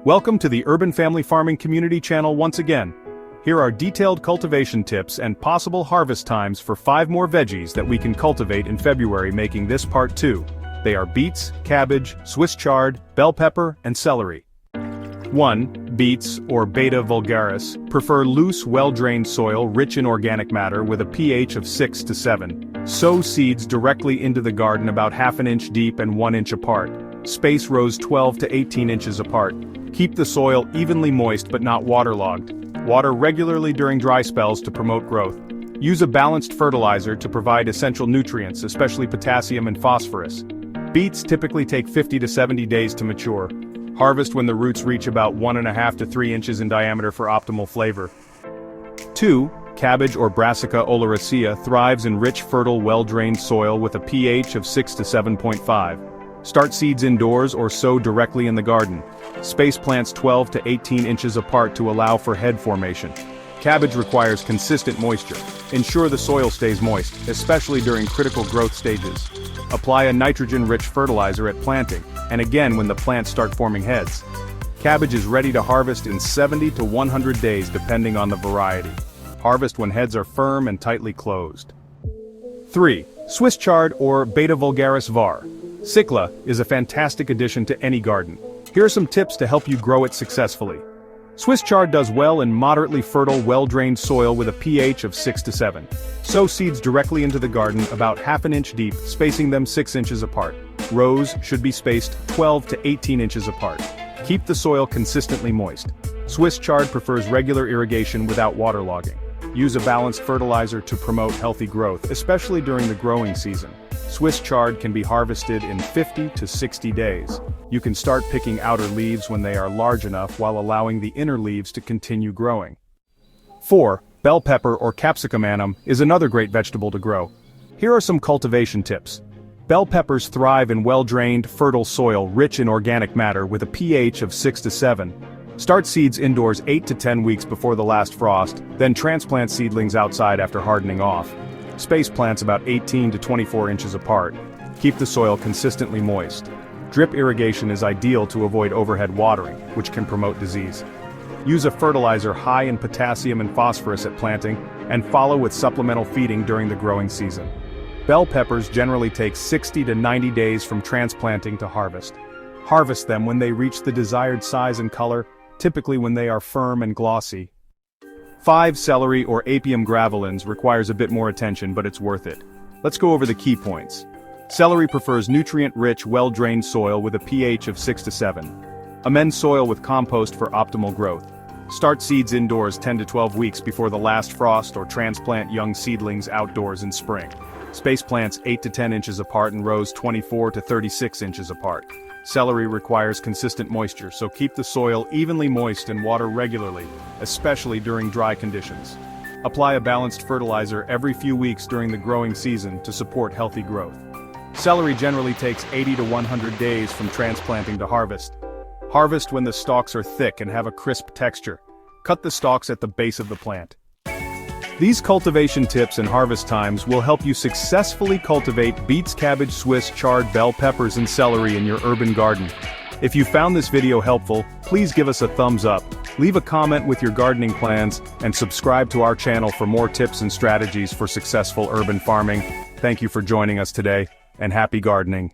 Welcome to the Urban Family Farming Community channel once again. Here are detailed cultivation tips and possible harvest times for 5 more veggies that we can cultivate in February, making this part 2. They are beets, cabbage, Swiss chard, bell pepper, and celery. 1. Beets, or Beta vulgaris, prefer loose, well-drained soil rich in organic matter with a pH of 6 to 7. Sow seeds directly into the garden about half an inch deep and 1 inch apart. Space rows 12 to 18 inches apart. Keep the soil evenly moist but not waterlogged. Water regularly during dry spells to promote growth. Use a balanced fertilizer to provide essential nutrients, especially potassium and phosphorus. Beets typically take 50 to 70 days to mature. Harvest when the roots reach about 1.5 to 3 inches in diameter for optimal flavor. 2. Cabbage or Brassica oleracea thrives in rich, fertile, well-drained soil with a pH of 6 to 7.5. Start seeds indoors or sow directly in the garden. Space plants 12 to 18 inches apart to allow for head formation. Cabbage requires consistent moisture. Ensure the soil stays moist, especially during critical growth stages. Apply a nitrogen-rich fertilizer at planting, and again when the plants start forming heads. Cabbage is ready to harvest in 70 to 100 days depending on the variety. Harvest when heads are firm and tightly closed. 3. Swiss chard or Beta vulgaris var. Cycla is a fantastic addition to any garden. Here are some tips to help you grow it successfully. Swiss chard does well in moderately fertile, well-drained soil with a pH of 6 to 7. Sow seeds directly into the garden about half an inch deep, spacing them 6 inches apart. Rows should be spaced 12 to 18 inches apart. Keep the soil consistently moist. Swiss chard prefers regular irrigation without waterlogging. Use a balanced fertilizer to promote healthy growth, especially during the growing season. Swiss chard can be harvested in 50 to 60 days. You can start picking outer leaves when they are large enough while allowing the inner leaves to continue growing. 4. Bell pepper or Capsicum annum is another great vegetable to grow. Here are some cultivation tips. Bell peppers thrive in well-drained, fertile soil rich in organic matter with a pH of 6 to 7. Start seeds indoors 8 to 10 weeks before the last frost, then transplant seedlings outside after hardening off. Space plants about 18 to 24 inches apart. Keep the soil consistently moist. Drip irrigation is ideal to avoid overhead watering, which can promote disease. Use a fertilizer high in potassium and phosphorus at planting, and follow with supplemental feeding during the growing season. Bell peppers generally take 60 to 90 days from transplanting to harvest. Harvest them when they reach the desired size and color, typically when they are firm and glossy. 5. Celery or Apium graveolens requires a bit more attention, but it's worth it. Let's go over the key points. Celery prefers nutrient-rich, well-drained soil with a pH of 6 to 7. Amend soil with compost for optimal growth. Start seeds indoors 10 to 12 weeks before the last frost or transplant young seedlings outdoors in spring. Space plants 8 to 10 inches apart and rows 24 to 36 inches apart. Celery requires consistent moisture, so keep the soil evenly moist and water regularly, especially during dry conditions. Apply a balanced fertilizer every few weeks during the growing season to support healthy growth. Celery generally takes 80 to 100 days from transplanting to harvest. Harvest when the stalks are thick and have a crisp texture. Cut the stalks at the base of the plant. These cultivation tips and harvest times will help you successfully cultivate beets, cabbage, Swiss chard, bell peppers, and celery in your urban garden. If you found this video helpful, please give us a thumbs up, leave a comment with your gardening plans, and subscribe to our channel for more tips and strategies for successful urban farming. Thank you for joining us today, and happy gardening.